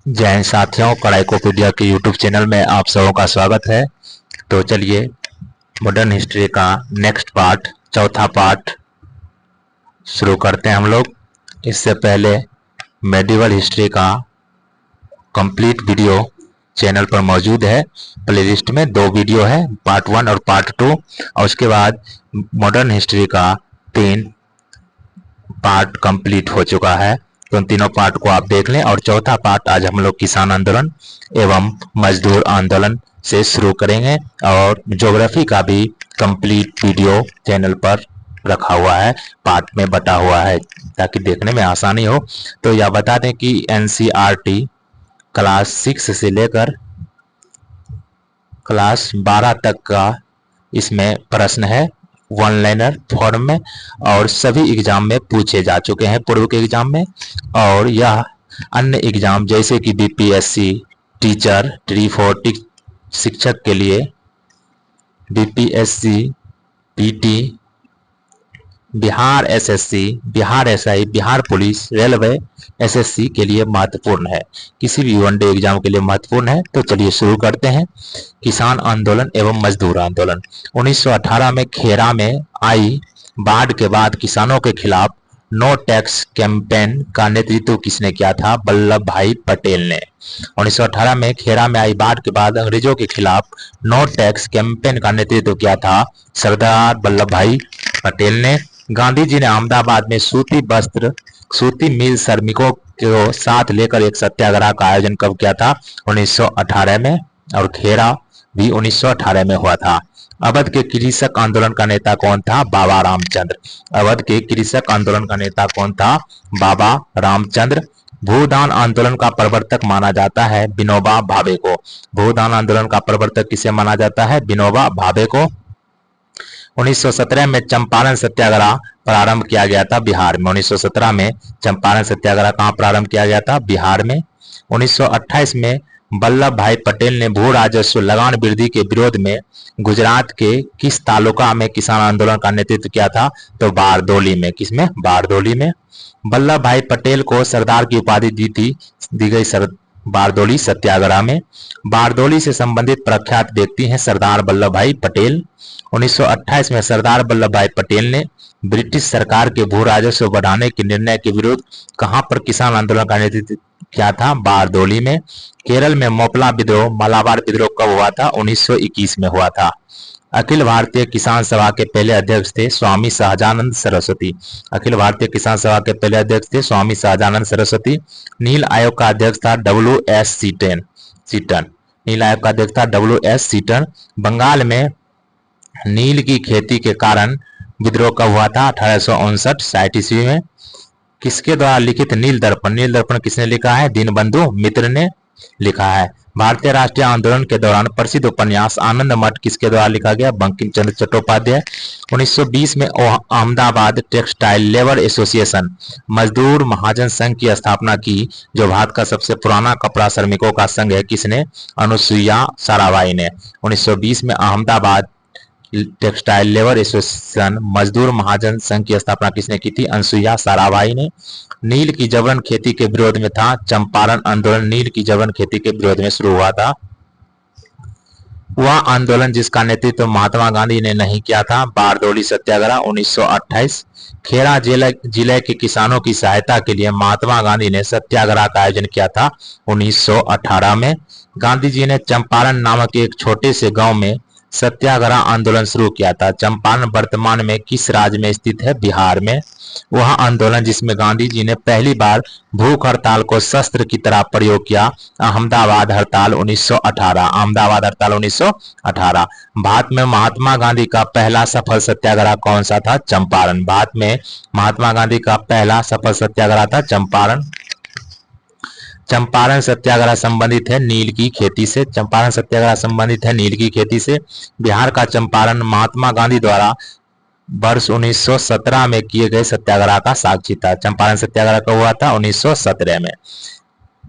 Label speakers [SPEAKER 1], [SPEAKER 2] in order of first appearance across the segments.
[SPEAKER 1] जय हिंद साथियों, कड़ाईकोपीडिया के यूट्यूब चैनल में आप सबों का स्वागत है। तो चलिए मॉडर्न हिस्ट्री का नेक्स्ट पार्ट, चौथा पार्ट शुरू करते हैं हम लोग। इससे पहले मेडिवल हिस्ट्री का कंप्लीट वीडियो चैनल पर मौजूद है। प्लेलिस्ट में 2 वीडियो है, पार्ट 1 और पार्ट 2, और उसके बाद मॉडर्न हिस्ट्री का 3 पार्ट कंप्लीट हो चुका है। तो उन तीनों पार्ट को आप देख लें। और चौथा पार्ट आज हम लोग किसान आंदोलन एवं मजदूर आंदोलन से शुरू करेंगे। और ज्योग्राफी का भी कंप्लीट वीडियो चैनल पर रखा हुआ है, पार्ट में बटा हुआ है ताकि देखने में आसानी हो। तो यह बता दें कि एनसीईआरटी क्लास 6 से लेकर क्लास 12 तक का इसमें प्रश्न है, वन लाइनर फॉर्म में, और सभी एग्जाम में पूछे जा चुके हैं, पूर्व के एग्जाम में। और यह अन्य एग्जाम जैसे कि बीपीएससी टीचर 340 शिक्षक के लिए, BPSC PT, Bihar SSC, Bihar SI, Bihar police, railway SSC के लिए महत्वपूर्ण है, किसी भी वनडे एग्जाम के लिए महत्वपूर्ण है। तो चलिए शुरू करते हैं। किसान आंदोलन एवं मजदूर आंदोलन 1918 में खेरा में आई बाढ़ के बाद किसानों के खिलाफ नो टैक्स कैंपेन का नेतृत्व किसने किया था? वल्लभ भाई पटेल ने। 1918 में खेरा में आई बाढ़ के बाद अंग्रेजों के खिलाफ नो टैक्स कैंपेन का नेतृत्व किया था सरदार वल्लभ भाई पटेल ने। गांधी जी ने अहमदाबाद में सूती मिल श्रमिकों को साथ लेकर एक सत्याग्रह का आयोजन कब किया था? 1918 में। और खेरा भी 1918 में हुआ था। अवध के कृषक आंदोलन का नेता कौन था? बाबा रामचंद्र। अवध के कृषक आंदोलन का नेता कौन था? बाबा रामचंद्र। भूदान आंदोलन का प्रवर्तक माना जाता है विनोबा भावे को। भूदान आंदोलन का प्रवर्तक किसे माना जाता है? विनोबा भावे को। 1917 में चंपारण सत्याग्रह प्रारंभ किया गया था बिहार में। 1917 में चंपारण सत्याग्रह कहां प्रारंभ किया गया था? बिहार में। 1928 में वल्लभ भाई पटेल ने भू राजस्व लगान वृद्धि के विरोध में गुजरात के किस तालुका में किसान आंदोलन का नेतृत्व किया था? तो बारदोली में। किसमें? बारदोली में। वल्लभ भाई पटेल को सरदार की उपाधि दी गई बारदोली सत्याग्रह में। बारदोली से संबंधित प्रख्यात व्यक्ति हैं सरदार वल्लभ भाई पटेल। 1928 में सरदार वल्लभ भाई पटेल ने ब्रिटिश सरकार के भू राजस्व बढ़ाने के निर्णय के विरुद्ध कहां पर किसान आंदोलन का नेतृत्व किया था? बारदोली में। केरल में मोपला विद्रोह, मलाबार विद्रोह कब हुआ था? 1921 में हुआ था। अखिल भारतीय किसान सभा के पहले अध्यक्ष थे स्वामी सहजानंद सरस्वती। अखिल भारतीय किसान सभा के पहले अध्यक्ष थे स्वामी सहजानंद सरस्वती। नील आयोग का अध्यक्ष था डब्ल्यू.एस. सीटन। नील आयोग का अध्यक्ष था डब्ल्यू.एस. सीटन। बंगाल में नील की खेती के कारण विद्रोह कब हुआ था? 1859 ईस्वी में। किसके द्वारा लिखित नील दर्पण? नील दर्पण किसने लिखा है? दीनबंधु मित्र ने लिखा है। भारतीय राष्ट्रीय आंदोलन के दौरान प्रसिद्ध उपन्यास आनंद मठ किसके द्वारा लिखा गया? बंकिम चंद्र चट्टोपाध्याय। 1920 में अहमदाबाद टेक्सटाइल लेबर एसोसिएशन मजदूर महाजन संघ की स्थापना की, जो भारत का सबसे पुराना कपड़ा श्रमिकों का संघ है। किसने? अनुसुईया साराभाई ने। 1920 में अहमदाबाद टेक्सटाइल लेबर एसोसिएशन मजदूर महाजन संघ की स्थापना किसने की थी? अनुसुईया साराभाई ने। नील की जबरन खेती के विरोध में था चंपारण आंदोलन। नील की जबरन खेती के विरोध में शुरू हुआ था वह आंदोलन जिसका नेतृत्व महात्मा गांधी ने नहीं किया था, बारदोली सत्याग्रह 1928। खेड़ा जिले के किसानों की सहायता के लिए महात्मा गांधी ने सत्याग्रह का आयोजन किया था 1918 में। गांधी जी ने चंपारण नामक एक छोटे से गांव में सत्याग्रह आंदोलन शुरू किया था। चंपारण वर्तमान में किस राज्य में स्थित है? बिहार में। वह आंदोलन जिसमें गांधी जी ने पहली बार भूख हड़ताल को शस्त्र की तरह प्रयोग किया, अहमदाबाद हड़ताल 1918। अहमदाबाद हड़ताल 1918। भारत में महात्मा गांधी का पहला सफल सत्याग्रह कौन सा था? चंपारण। भारत में महात्मा गांधी का पहला सफल सत्याग्रह था चंपारण। चंपारण सत्याग्रह संबंधित है नील की खेती से। चंपारण सत्याग्रह संबंधित है नील की खेती से। बिहार का चंपारण महात्मा गांधी द्वारा वर्ष 1917 में किए गए सत्याग्रह का साक्षी था। चंपारण सत्याग्रह कब हुआ था? 1917 में।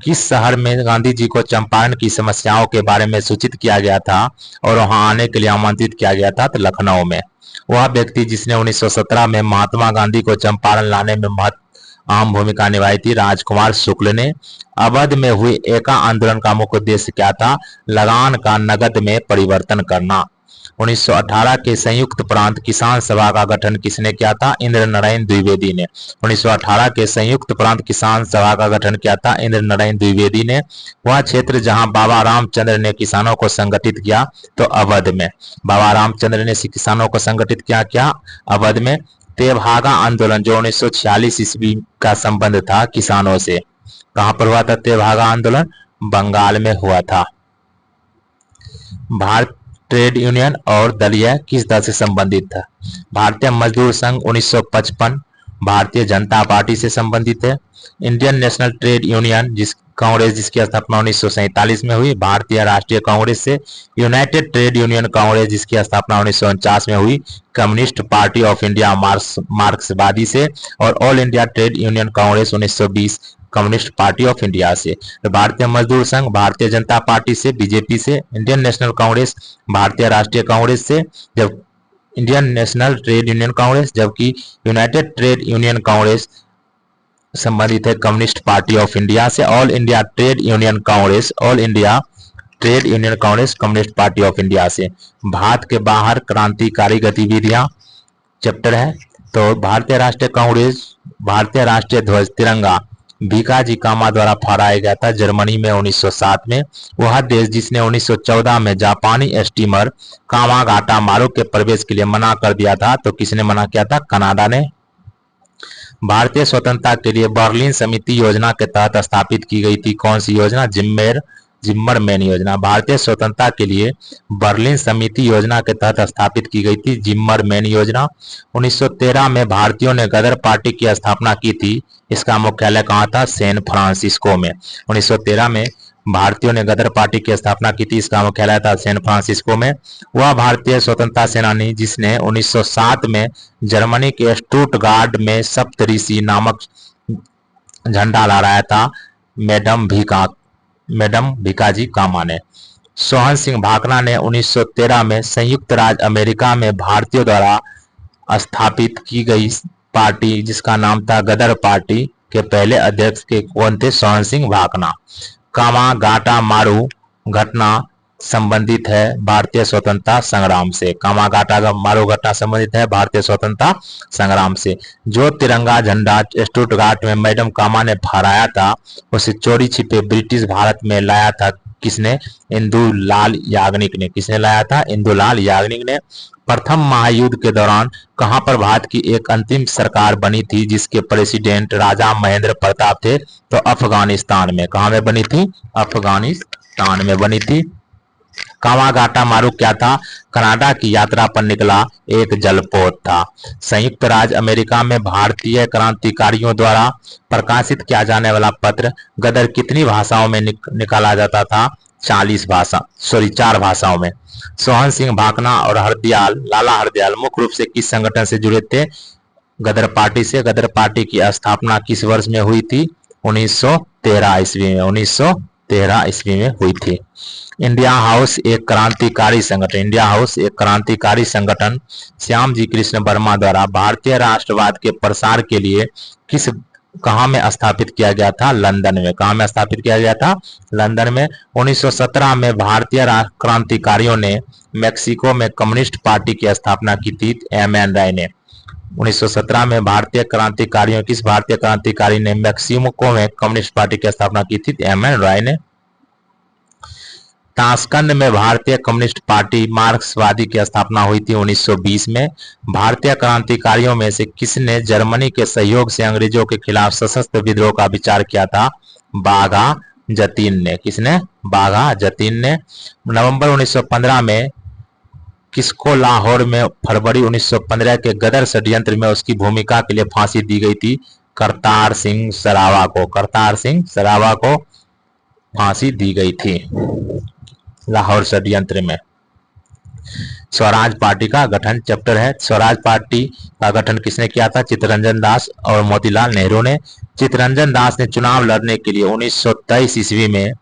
[SPEAKER 1] किस शहर में गांधी जी को चंपारण की समस्याओं के बारे में सूचित किया गया था और वहां आने के लिए आमंत्रित किया गया था? तो लखनऊ में। वह व्यक्ति जिसने 1917 में महात्मा गांधी को चंपारण लाने में अहम भूमिका निभाई थी राजकुमार शुक्ल ने। अवध में हुए एका आंदोलन का मुख्य उद्देश्य क्या था? लगान का नकद में परिवर्तन करना। 1918 के संयुक्त प्रांत किसान सभा का गठन किसने किया था? इंद्र नारायण द्विवेदी ने। 1918 के संयुक्त प्रांत किसान सभा का गठन किया था इंद्र नारायण द्विवेदी ने। वह क्षेत्र जहां बाबा रामचंद्र ने किसानों को संगठित किया तो अवध में। बाबा रामचंद्र ने किसानों को संगठित किया अवध में। तेभागा आंदोलन जो 1946 ईस्वी का संबंध था किसानों से, कहां पर हुआ था तेभागा आंदोलन? बंगाल में हुआ था। भारत ट्रेड यूनियन और दलीय किस दल से संबंधित था? भारतीय मजदूर संघ 1955 भारतीय जनता पार्टी से संबंधित है। Indian national trade union Congress जिसकी स्थापना 1947 में हुई भारतीय राष्ट्रीय कांग्रेस से। यूनाइटेड ट्रेड यूनियन कांग्रेस जिसकी स्थापना 1949 में हुई कम्युनिस्ट पार्टी ऑफ इंडिया मार्क्सवादी से। और all India trade union Congress 1920 communist Party of India से। तो भारतीय मजदूर संघ भारतीय जनता पार्टी से बीजेपी से। इंडियन नेशनल कांग्रेस भारतीय राष्ट्रीय कांग्रेस से, जब Indian national trade union Congress, जबकि यूनाइटेड ट्रेड यूनियन कांग्रेस संबंधित है कम्युनिस्ट पार्टी ऑफ इंडिया से। All India trade union Congress communist Party of India से। भारत के बाहर क्रांतिकारी गतिविधियां चैप्टर है। तो भारतीय राष्ट्रीय कांग्रेस, भारतीय राष्ट्रीय ध्वज तिरंगा भीकाजी कामा द्वारा फहराया गया था जर्मनी में 1907 में। वह देश जिसने 1914 में जापानी स्टीमर कामागाटा मारू के प्रवेश के लिए मना कर दिया था, तो किसने मना किया था? कनाडा ने। भारतीय स्वतंत्रता के लिए बर्लिन समिति योजना के तहत स्थापित की गई थी कौन सी योजना? जिम्मरमैन योजना। भारतीय स्वतंत्रता के लिए बर्लिन समिति योजना के तहत स्थापित की गई थी जिम्मरमैन योजना। 1913 में भारतीयों ने गदर पार्टी की स्थापना की थी। इसका मुख्यालय कहाँ था? सैन फ्रांसिस्को में। 1913 में भारतीयों ने गदर पार्टी की स्थापना की थी। इसका मुख्यालय था सैन फ्रांसिस्को में। वह भारतीय स्वतंत्रता सेनानी जिसने 1907 में जर्मनी के स्टुटगार्ट में सप्तऋषि नामक झंडा लहराया था, मैडम भीकाजी कामा ने। सोहन सिंह भाकना ने 1913 में संयुक्त राज्य अमेरिका में भारतीयों द्वारा स्थापित की गई पार्टी जिसका नाम था गदर पार्टी के पहले अध्यक्ष के कौन थे? सोहन सिंह भाकना। कामागाटा मारू घटना संबंधित है भारतीय स्वतंत्रता संग्राम से। कामागाटा मारू घटना संबंधित है भारतीय स्वतंत्रता संग्राम से। जो तिरंगा झंडा स्टुटगार्ट में मैडम कामा ने फहराया था, उसे चोरी छिपे ब्रिटिश भारत में लाया था किसने? इंदुलाल याग्निक ने। किसने लाया था? इंदुलाल याग्निक ने। प्रथम महायुद्ध के दौरान कहां पर भारत की एक अंतिम सरकार बनी थी जिसके प्रेसिडेंट राजा महेंद्र प्रताप थे? तो अफगानिस्तान में। कहां में बनी थी? अफगानिस्तान में बनी थी। कामागाटा मारू क्या था? कनाडा की यात्रा पर निकला एक जलपोत था। संयुक्त राज्य अमेरिका में भारतीय क्रांतिकारियों द्वारा प्रकाशित किया जाने वाला पत्र गदर कितनी भाषाओं में निकाला जाता था? 4 भाषाओं में। सोहन सिंह भाकना और लाला हरदयाल मुख्य रूप से किस संगठन से जुड़े थे? गदर पार्टी से। गदर पार्टी की स्थापना किस वर्ष में हुई थी? 1913 ईस्वी में। 1913 ईस्वी में हुई थी। इंडिया हाउस एक क्रांतिकारी संगठन। इंडिया हाउस एक क्रांतिकारी संगठन श्याम जी कृष्ण वर्मा द्वारा भारतीय राष्ट्रवाद के प्रसार के लिए कहां में स्थापित किया गया था? लंदन में। कहां में स्थापित किया गया था? लंदन में। 1917 में भारतीय क्रांतिकारियों ने मेक्सिको में कम्युनिस्ट पार्टी की स्थापना की थी एम.एन. राय ने। 1917 में भारतीय क्रांतिकारी ने मेक्सिको में कम्युनिस्ट पार्टी की स्थापना की थी एम.एन. राय ने। ताशकंद में भारतीय कम्युनिस्ट पार्टी मार्क्सवादी की स्थापना हुई थी 1920 में। भारतीय क्रांतिकारियों में से किसने जर्मनी के सहयोग से अंग्रेजों के खिलाफ सशस्त्र विद्रोह का विचार किया था? बाघा जतीन ने। किसने? बाघा जतीन ने। नवंबर 1915 में किसको लाहौर में फरवरी 1915 के गदर षड्यंत्र में उसकी भूमिका के लिए फांसी दी गई थी? करतार सिंह सरावा को। करतार सिंह सरावा को फांसी दी गई थी लाहौर षड्यंत्र में। स्वराज पार्टी का गठन चैप्टर है। स्वराज पार्टी का गठन किसने किया था? चित्तरंजन दास और मोतीलाल नेहरू ने। चित्तरंजन दास ने चुनाव लड़ने के लिए 1923 ईस्वी में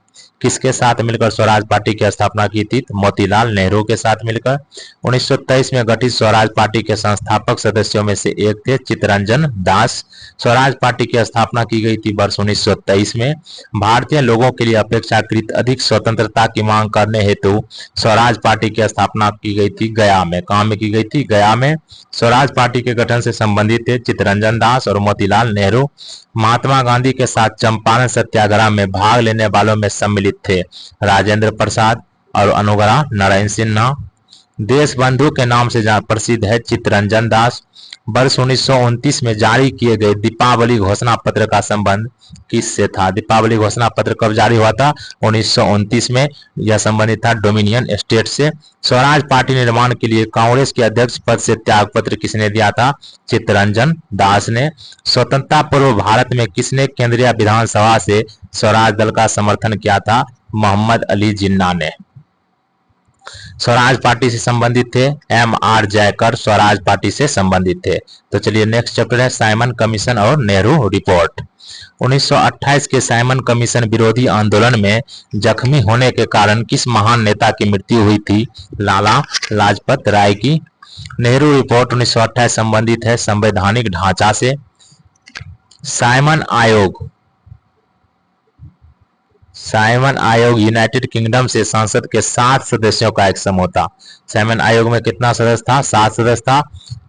[SPEAKER 1] किसके साथ मिलकर स्वराज पार्टी की स्थापना की थी? मोतीलाल नेहरू के साथ मिलकर। 1923 में गठित स्वराज पार्टी के संस्थापक सदस्यों में से एक थे चित्तरंजन दास। स्वराज पार्टी की स्थापना की गई थी वर्ष 1923 में। भारतीय लोगों के लिए अपेक्षाकृत अधिक स्वतंत्रता की मांग करने हेतु स्वराज पार्टी की स्थापना की गई थी गया में। कहाँ में की गई थी? गया में। स्वराज पार्टी के गठन से संबंधित थे चित्तरंजन दास और मोतीलाल नेहरू। महात्मा गांधी के साथ चंपारण सत्याग्रह में भाग लेने वालों में सम्मिलित थे राजेंद्र प्रसाद और अनुग्रह नारायण सिन्हा। देशबंधु के नाम से प्रसिद्ध है चित्तरंजन दास। वर्ष 1929 में जारी किए गए दीपावली घोषणा पत्र का संबंध किससे था? दीपावली घोषणा पत्र कब जारी हुआ था? 1929 में। यह संबंधित था डोमिनियन स्टेट से। स्वराज पार्टी निर्माण के लिए कांग्रेस के अध्यक्ष पद से त्याग पत्र किसने दिया था? चित्तरंजन दास ने। स्वतंत्रता पूर्व भारत में किसने केंद्रीय विधानसभा से स्वराज दल का समर्थन किया था? मोहम्मद अली जिन्ना ने। स्वराज पार्टी से संबंधित थे M.R. जयकर, स्वराज पार्टी से संबंधित थे। तो चलिए नेक्स्ट चैप्टर है साइमन कमीशन और नेहरू रिपोर्ट। 1928 के साइमन कमीशन विरोधी आंदोलन में जख्मी होने के कारण किस महान नेता की मृत्यु हुई थी? लाला लाजपत राय की। नेहरू रिपोर्ट 1928 संबंधित है संवैधानिक ढांचा से। साइमन आयोग यूनाइटेड किंगडम से संसद के 7 सदस्यों का एक समूह था। साइमन आयोग में कितना सदस्य था? 7 सदस्य था।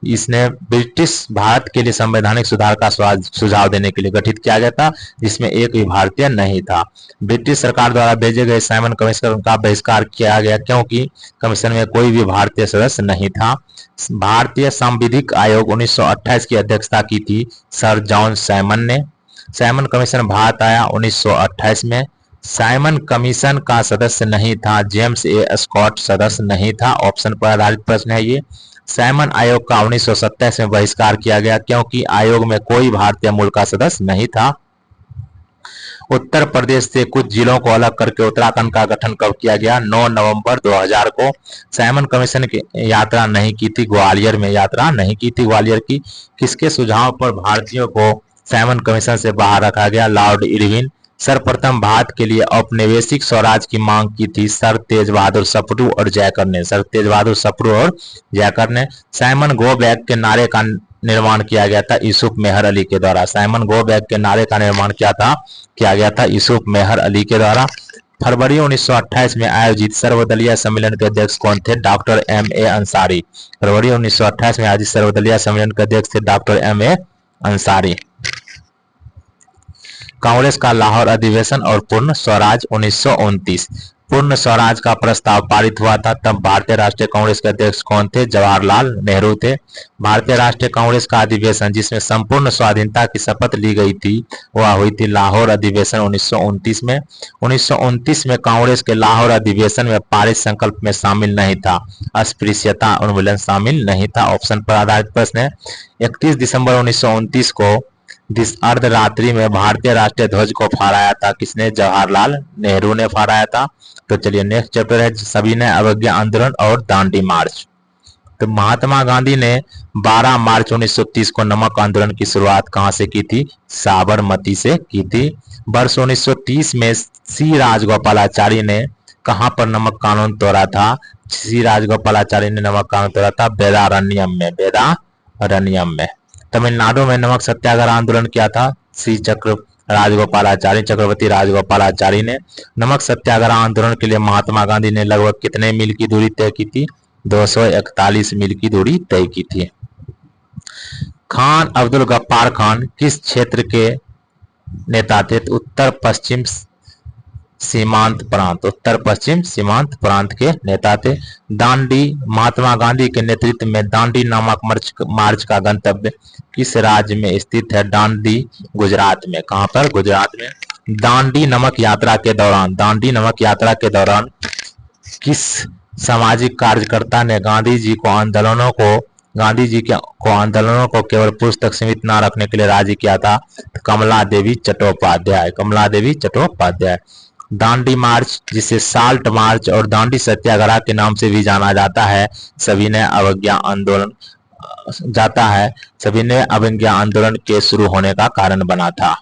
[SPEAKER 1] इसने ब्रिटिश भारत के लिए संवैधानिक सुधार का सुझाव देने के लिए गठित किया गया था, जिसमें एक भी भारतीय नहीं था। ब्रिटिश सरकार द्वारा भेजे गए साइमन कमीशन का बहिष्कार किया गया क्योंकि कमीशन में कोई भी भारतीय सदस्य नहीं था। भारतीय सांविधिक आयोग 1928 की अध्यक्षता की थी सर जॉन साइमन ने। साइमन कमीशन भारत आया 1928 में। साइमन कमीशन का सदस्य नहीं था जेम्स ए स्कॉट, सदस्य नहीं था। ऑप्शन पर आधारित प्रश्न है ये। साइमन आयोग का 1927 में बहिष्कार किया गया क्योंकि आयोग में कोई भारतीय मूल का सदस्य नहीं था। उत्तर प्रदेश से कुछ जिलों को अलग करके उत्तराखंड का गठन कब किया गया? 9 नवंबर 2000 को। साइमन कमीशन की यात्रा नहीं की थी ग्वालियर में, यात्रा नहीं की थी ग्वालियर की। किसके सुझाव पर भारतीयों को साइमन कमीशन से बाहर रखा गया? Lord Irwin. सर्वप्रथम भारत के लिए औपनिवेशिक स्वराज की मांग की थी सर तेज बहादुर सप्रू और जयकर ने। सर तेज बहादुर सप्रू और जयकर ने। साइमन गो बैक के नारे का निर्माण किया गया था यूसुफ मेहर अली के द्वारा। साइमन गो बैक के नारे का निर्माण किया गया था यूसुफ मेहर अली के द्वारा। फरवरी 1928 में आयोजित सर्वदलीय सम्मेलन के अध्यक्ष कौन थे? Doctor M.A. अंसारी। फरवरी 1928 में आयोजित सर्वदलीय सम्मेलन के अध्यक्ष थे डॉक्टर M.A. अंसारी। कांग्रेस का लाहौर अधिवेशन और पूर्ण स्वराज 1929। पूर्ण स्वराज का प्रस्ताव पारित हुआ था तब भारतीय राष्ट्रीय कांग्रेस के अध्यक्ष कौन थे? जवाहरलाल नेहरू थे। भारतीय राष्ट्रीय कांग्रेस का अधिवेशन जिसमें संपूर्ण स्वाधीनता की शपथ ली गई थी वह हुई थी लाहौर अधिवेशन 1929 में। 1929 में कांग्रेस के लाहौर अधिवेशन में पारित संकल्प में शामिल नहीं था अस्पृश्यता उन्मूलन, शामिल नहीं था। ऑप्शन पर आधारित प्रश्न है। 31 दिसंबर 1929 को अर्धरात्रि में भारतीय राष्ट्रीय ध्वज को फहराया था किसने? जवाहरलाल नेहरू ने फहराया था। तो चलिए नेक्स्ट चैप्टर है सविनय अवज्ञा आंदोलन और दांडी मार्च। तो महात्मा गांधी ने 12 मार्च 1930 को नमक आंदोलन की शुरुआत कहां से की थी? साबरमती से की थी। वर्ष 1930 में सी राजगोपालाचारी ने कहां पर नमक कानून तोड़ा था? सी राजगोपालाचारी ने नमक कानून तोड़ा था वेदारण्यम में। वेदारण्यम में। तमिलनाडु में नमक सत्याग्रह आंदोलन किया था सी चक्रवर्ती राजगोपालाचारी ने। नमक सत्याग्रह आंदोलन के लिए महात्मा गांधी ने लगभग कितने मील की दूरी तय की थी? 241 मील की दूरी तय की थी। खान अब्दुल गफ्फार खान किस क्षेत्र के नेता थे? उत्तर पश्चिम सीमांत प्रांत के नेता थे। दांडी, महात्मा गांधी के नेतृत्व में दांडी नामक मार्च का गंतव्य किस राज्य में स्थित है? दांडी गुजरात में। कहां पर? गुजरात में। दांडी नमक यात्रा के दौरान किस सामाजिक कार्यकर्ता ने गांधी जी को आंदोलनों को केवल पुरुष तक सीमित न रखने के लिए राजी किया था? कमला देवी चट्टोपाध्याय। दांडी मार्च जिसे साल्ट मार्च और दांडी सत्याग्रह के नाम से भी जाना जाता है सविनय अवज्ञा आंदोलन के शुरू होने का कारण बना था।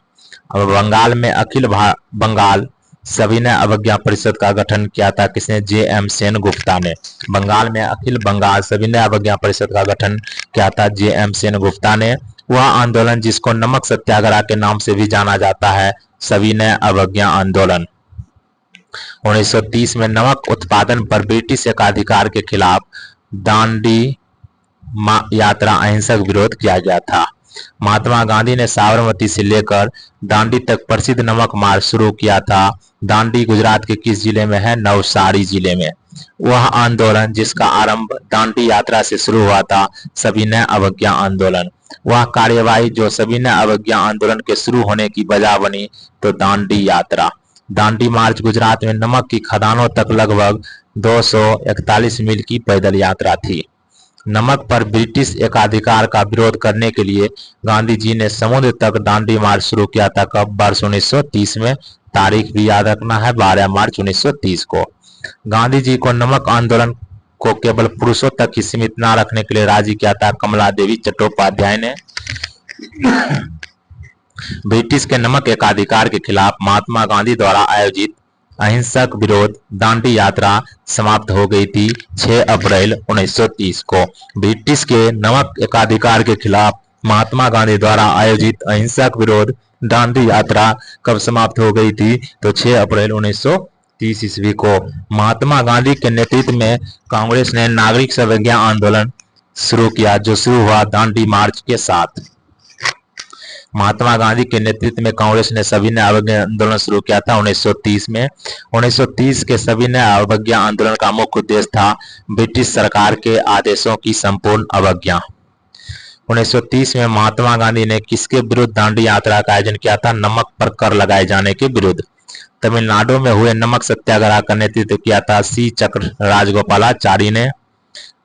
[SPEAKER 1] अब बंगाल में अखिल बंगाल सविनय अवज्ञा परिषद का गठन किया था किसने? जे.एम. सेनगुप्ता ने। बंगाल में अखिल बंगाल सविनय अवज्ञा परिषद का गठन किया था जे.एम. सेनगुप्ता ने। वह आंदोलन जिसको नमक सत्याग्रह के नाम से भी जाना जाता है, सविनय अवज्ञा आंदोलन। 1930 में नमक उत्पादन पर ब्रिटिश एकाधिकार के खिलाफ दांडी यात्रा अहिंसक विरोध किया गया था। महात्मा गांधी ने साबरमती से लेकर दांडी तक प्रसिद्ध नमक मार्च शुरू किया था। दांडी गुजरात के किस जिले में है? नवसारी जिले में। वह आंदोलन जिसका आरंभ दांडी यात्रा से शुरू हुआ था, सविनय अवज्ञा आंदोलन। वह कार्यवाही जो सविनय अवज्ञा आंदोलन के शुरू होने की वजह बनी, तो दांडी यात्रा। दांडी मार्च गुजरात में नमक की खदानों तक लगभग 241 मील की पैदल यात्रा थी। नमक पर ब्रिटिश एकाधिकार का विरोध करने के लिए गांधी जी ने समुद्र तक दांडी मार्च शुरू किया था। कब? वर्ष 1930 में। तारीख भी याद रखना है, 12 मार्च 1930 को। गांधी जी को नमक आंदोलन को केवल पुरुषों तक ही सीमित न रखने के लिए राजी किया था कमला देवी चट्टोपाध्याय ने। ब्रिटिश के नमक एकाधिकार के खिलाफ महात्मा गांधी द्वारा आयोजित अहिंसक विरोध दांडी यात्रा समाप्त हो गई थी 6 अप्रैल 1930 को। ब्रिटिश के नमक एकाधिकार के खिलाफ महात्मा गांधी द्वारा आयोजित अहिंसक विरोध दांडी यात्रा कब समाप्त हो गई थी? तो 6 अप्रैल 1930 ईस्वी को। महात्मा गांधी के नेतृत्व में कांग्रेस ने नागरिक संविज्ञा आंदोलन शुरू किया, जो शुरू हुआ दांडी मार्च के साथ। महात्मा गांधी के नेतृत्व में कांग्रेस ने सविनय अवज्ञा आंदोलन शुरू किया था 1930 में। 1930 के सविनय अवज्ञा आंदोलन का मुख्य उद्देश्य था ब्रिटिश सरकार के आदेशों की संपूर्ण अवज्ञा। 1930 में महात्मा गांधी ने किसके विरुद्ध दांडी यात्रा का आयोजन किया था? नमक पर कर लगाए जाने के विरुद्ध। तमिलनाडु में हुए नमक सत्याग्रह का नेतृत्व किया था सी चक्र राजगोपालाचारी ने।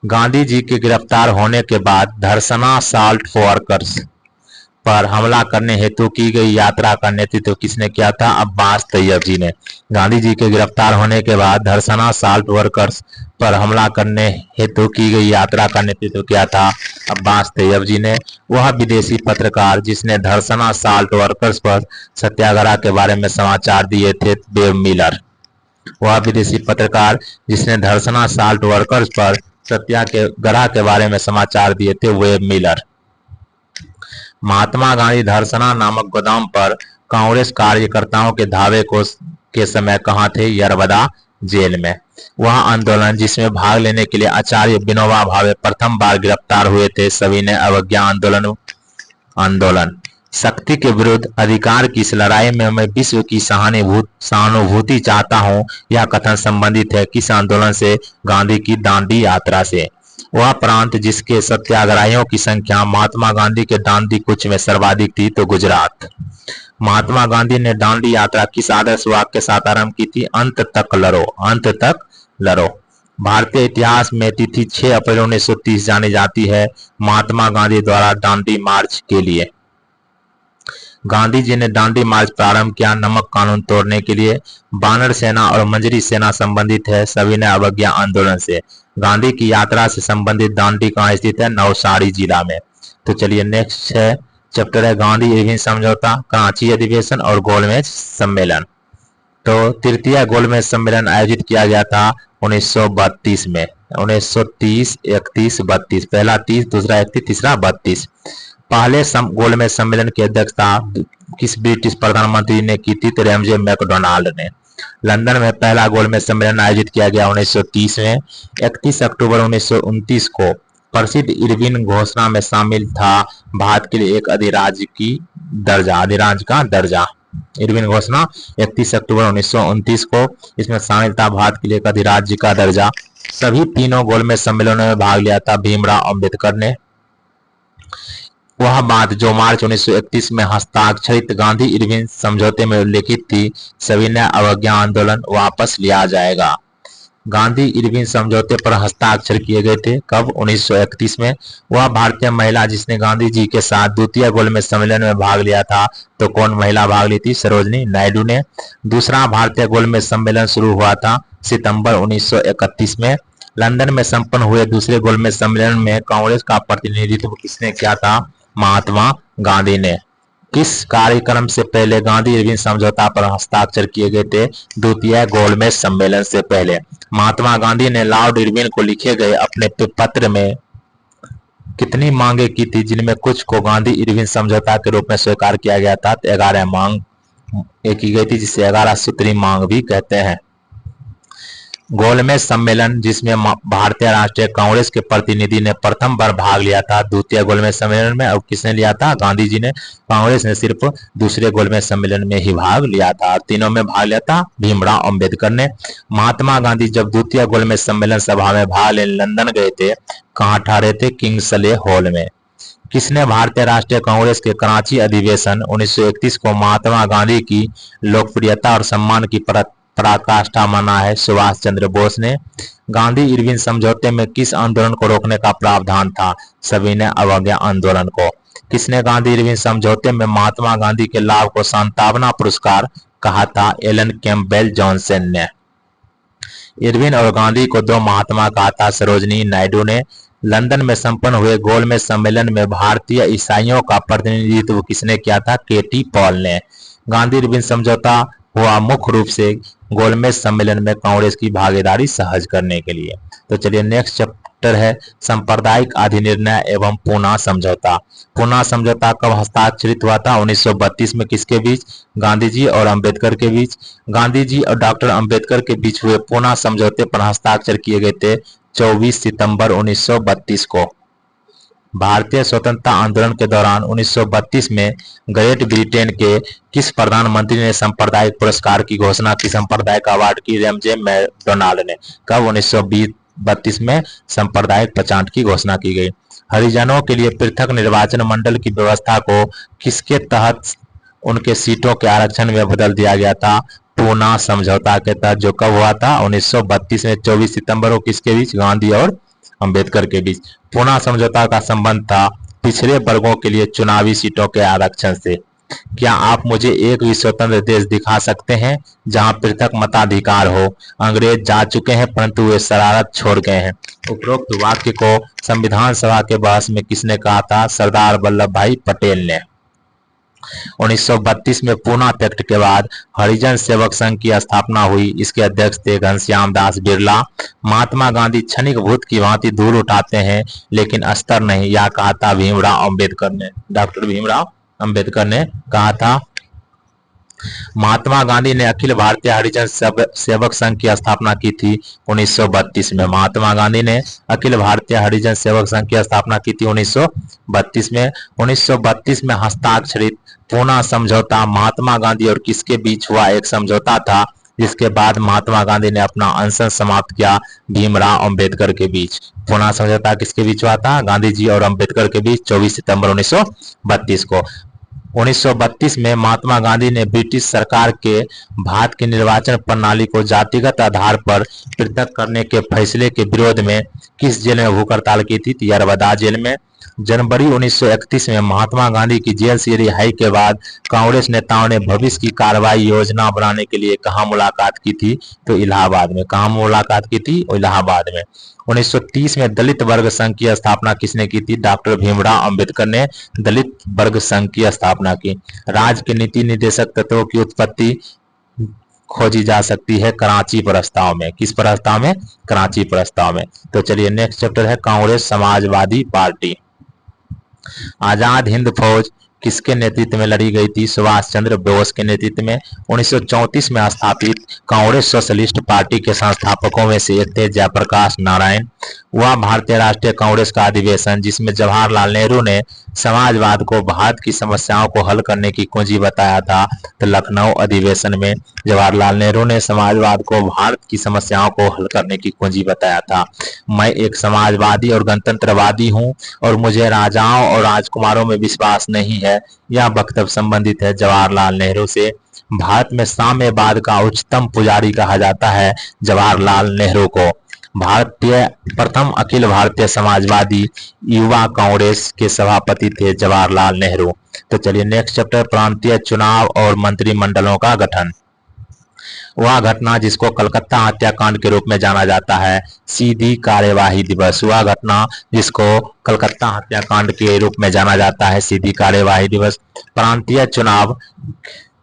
[SPEAKER 1] गांधी जी के गिरफ्तार होने के बाद धरसना साल्ट वर्कर्स पर हमला करने हेतु की गई यात्रा का नेतृत्व किसने किया था? अब्बास तैयब जी ने। गांधी जी के गिरफ्तार होने के बाद धरसना साल्ट वर्कर्स पर हमला करने हेतु की गई यात्रा का नेतृत्व किया था अब्बास तैयब जी ने। वह विदेशी पत्रकार जिसने धरसना साल्ट वर्कर्स पर सत्याग्रह के बारे में समाचार दिए थे, वेब मिलर। वह विदेशी पत्रकार जिसने धरसना साल्ट वर्कर्स पर सत्याग्रह के बारे में समाचार दिए थे, वेब मिलर। महात्मा गांधी धरसना नामक गोदाम पर कांग्रेस कार्यकर्ताओं के धावे के समय कहां थे? यरवदा जेल में। वह आंदोलन जिसमें भाग लेने के लिए आचार्य विनोबा भावे प्रथम बार गिरफ्तार हुए थे, सविनय अवज्ञा आंदोलन। शक्ति के विरुद्ध अधिकार की इस लड़ाई में मैं विश्व की सहानुभूति चाहता हूं, यह कथन संबंधित है किस आंदोलन से? गांधी की दांडी यात्रा से। वह प्रांत जिसके सत्याग्रहियों की संख्या महात्मा गांधी के दांडी कूच में सर्वाधिक थी, तो गुजरात। महात्मा गांधी ने दांडी यात्रा किस आदर्श वाक्य के साथ आरंभ की थी? अंत तक लड़ो, अंत तक लड़ो। भारतीय इतिहास में तिथि 6 अप्रैल 1930 जानी जाती है महात्मा गांधी द्वारा दांडी मार्च के लिए। गांधी जी ने दांडी मार्च प्रारंभ किया नमक कानून तोड़ने के लिए। बानर सेना और मंजरी सेना संबंधित है सविनय अवज्ञा आंदोलन से। गांधी की यात्रा से संबंधित दांडी कहाँ स्थित है? नवसारी जिला में। तो चलिए नेक्स्ट है चैप्टर है गांधी इरविन समझौता, कराची अधिवेशन और गोलमेज सम्मेलन। तो तृतीय गोलमेज सम्मेलन आयोजित किया गया था 1932 में। 1930, 31, 32। पहला 30, दूसरा 31, तीसरा 32। पहले गोलमेज सम्मेलन की अध्यक्षता किस ब्रिटिश प्रधानमंत्री ने की थी? तो रैमजे मैकडोनाल्ड ने। लंदन में पहला गोलमेज सम्मेलन आयोजित किया गया 1930 में। 31 अक्टूबर 1929 को प्रसिद्ध इरविन घोषणा में शामिल था भारत के लिए एक अधिराज्य का दर्जा। इरविन घोषणा 31 अक्टूबर 1929 को इसमें शामिल था भारत के लिए एक अधिराज्य का दर्जा। सभी तीनों गोलमेज सम्मेलनों में भाग लिया था भीमराव अंबेडकर ने। वह बात जो मार्च 1931 में हस्ताक्षरित गांधी इरविन समझौते में उल्लेखित थी, सविनय अवज्ञा आंदोलन वापस लिया जाएगा। गांधी इरविन समझौते पर हस्ताक्षर किए गए थे कब? 1931 में। वह भारतीय महिला जिसने गांधी जी के साथ द्वितीय गोलमेज सम्मेलन में भाग लिया था, तो कौन महिला भाग ली थी? सरोजनी नायडू ने। दूसरा भारतीय गोलमेज सम्मेलन शुरू हुआ था सितंबर 1931 में। लंदन में संपन्न हुए दूसरे गोलमेज सम्मेलन में कांग्रेस का प्रतिनिधित्व किसने किया था? महात्मा गांधी ने। किस कार्यक्रम से पहले गांधी इरविन समझौता पर हस्ताक्षर किए गए थे? द्वितीय गोलमेज सम्मेलन से पहले। महात्मा गांधी ने लॉर्ड इरविन को लिखे गए अपने पत्र में कितनी मांगे की थी, जिनमें कुछ को गांधी इरविन समझौता के रूप में स्वीकार किया गया था? 11 मांग की गई थी, जिसे 11 सूत्री मांग भी कहते हैं। गोलमेज सम्मेलन, जिसमें भारतीय राष्ट्रीय कांग्रेस के प्रतिनिधि ने प्रथम बार भाग लिया था द्वितीय गोलमेज सम्मेलन में, और किसने लिया था? गांधी जी ने। कांग्रेस ने सिर्फ दूसरे गोलमेज सम्मेलन में ही भाग लिया था, और तीनों में भाग लिया था भीमराव अंबेडकर ने। महात्मा गांधी जब द्वितीय गोलमेज सम्मेलन सभा में भाग लेने लंदन गए थे, कहाँ ठहरे थे? किंग्सले हॉल में। किसने भारतीय राष्ट्रीय कांग्रेस के कराची अधिवेशन 1931 को महात्मा गांधी की लोकप्रियता और सम्मान की पराकाष्ठा माना है? सुभाष चंद्र बोस ने। गांधी इरविन समझौते में किस आंदोलन को रोकने का प्रावधान था? सविनय अवज्ञा आंदोलन को। किसने गांधी इरविन समझौते में महात्मा गांधी के लाभ को सांत्वना पुरस्कार कहा था? एलन कैम्पबेल जॉनसन ने। इरविन और गांधी को दो महात्मा कहा था? सरोजिनी नायडू ने। लंदन में संपन्न हुए गोलमेज सम्मेलन में भारतीय ईसाइयों का प्रतिनिधित्व किसने किया था? केटी पॉल ने। गांधी इरविन समझौता हुआ मुख्य रूप से गोलमेज सम्मेलन में कांग्रेस की भागीदारी सहज करने के लिए। तो चलिए नेक्स्ट चैप्टर है सांप्रदायिक अधिनिर्णय एवं पूना समझौता। पूना समझौता कब हस्ताक्षरित हुआ था? 1932 में। किसके बीच? गांधी जी और अंबेडकर के बीच। गांधी जी और डॉक्टर अंबेडकर के बीच हुए पूना समझौते पर हस्ताक्षर किए गए थे 24 सितंबर 1932 को। भारतीय स्वतंत्रता आंदोलन के दौरान 1932 में ग्रेट ब्रिटेन के किस प्रधानमंत्री ने सांप्रदायिक पुरस्कार की घोषणा की? सांप्रदायिक अवार्ड की रैमजे मैकडोनाल्ड ने। कब? 1932 में सांप्रदायिक पचांट की घोषणा की गई। हरिजनों के लिए पृथक निर्वाचन मंडल की व्यवस्था को किसके तहत उनके सीटों के आरक्षण में बदल दिया गया था? पूना समझौता के तहत, जो कब हुआ था? 1932 में 24 सितंबर को। किसके बीच? गांधी और अंबेडकर के बीच। पूना समझौता का संबंध था पिछड़े वर्गों के लिए चुनावी सीटों के आरक्षण से। क्या आप मुझे एक भी स्वतंत्र देश दिखा सकते हैं जहां पृथक मताधिकार हो? अंग्रेज जा चुके हैं परंतु वे शरारत छोड़ गए हैं। उपरोक्त वाक्य को संविधान सभा के बहस में किसने कहा था? सरदार वल्लभ भाई पटेल ने। 1932 में पूना पैक्ट के बाद हरिजन सेवक संघ की स्थापना हुई। इसके अध्यक्ष थे घनश्याम दास बिरला। महात्मा गांधी क्षणिक भूत की भांति धूल उठाते हैं लेकिन अस्तर नहीं, यह कहा था भीमराव अंबेडकर ने। डॉक्टर भीमराव अंबेडकर ने कहा था। महात्मा गांधी ने अखिल भारतीय हरिजन सेवक संघ की स्थापना की थी 1932 में। महात्मा गांधी ने अखिल भारतीय हरिजन सेवक संघ की स्थापना की थी 1932 में। 1932 में हस्ताक्षरित पूना समझौता महात्मा गांधी और किसके बीच हुआ एक समझौता था, जिसके बाद महात्मा गांधी ने अपना अनशन समाप्त किया? भीमराव अंबेडकर के बीच। पूना समझौता किसके बीच हुआ था? गांधी जी और अंबेडकर के बीच 24 सितंबर 1932 को। 1932 में महात्मा गांधी ने ब्रिटिश सरकार के भारत की निर्वाचन प्रणाली को जातिगत आधार पर पृथक करने के फैसले के विरोध में किस जेल में भूख हड़ताल की थी? यरवदा जेल में। जनवरी 1931 में महात्मा गांधी की जेल से रिहाई के बाद कांग्रेस नेताओं ने भविष्य की कार्रवाई योजना बनाने के लिए कहां मुलाकात की थी? तो इलाहाबाद में। कहां मुलाकात की थी? इलाहाबाद में। 1930 में दलित वर्ग संघ की स्थापना किसने की थी? डॉक्टर भीमराव अंबेडकर ने दलित वर्ग संघ की स्थापना की। राज्य के नीति निर्देशक तत्वों की उत्पत्ति खोजी जा सकती है कराची प्रस्ताव में। किस प्रस्ताव में? कराची प्रस्ताव में। तो चलिए नेक्स्ट चैप्टर है कांग्रेस समाजवादी पार्टी। आजाद हिंद फौज किसके नेतृत्व में लड़ी गई थी? सुभाष चंद्र बोस के नेतृत्व में। 1934 में स्थापित कांग्रेस सोशलिस्ट पार्टी के संस्थापकों में से एक थे जयप्रकाश नारायण। वह भारतीय राष्ट्रीय कांग्रेस का अधिवेशन, जिसमें जवाहरलाल नेहरू ने समाजवाद को भारत की समस्याओं को हल करने की कुंजी बताया था, तो लखनऊ अधिवेशन में जवाहरलाल नेहरू ने समाजवाद को भारत की समस्याओं को हल करने की कुंजी बताया था। मैं एक समाजवादी और गणतंत्रवादी हूं और मुझे राजाओं और राजकुमारों में विश्वास नहीं है। यह वक्तव्य संबंधित है जवाहरलाल नेहरू से। भारत में साम्यवाद का उच्चतम पुजारी कहा जाता है जवाहरलाल नेहरू को। भारतीय प्रथम अखिल भारतीय समाजवादी युवा कांग्रेस के सभापति थे जवाहरलाल नेहरू। तो चलिए नेक्स्ट चैप्टर प्रांतीय चुनाव और मंत्रिमंडलों का गठन। वह घटना जिसको कलकत्ता हत्याकांड के रूप में जाना जाता है, सीधी कार्यवाही दिवस। वह घटना जिसको कलकत्ता हत्याकांड के रूप में जाना जाता है, सीधी कार्यवाही दिवस। प्रांतीय चुनाव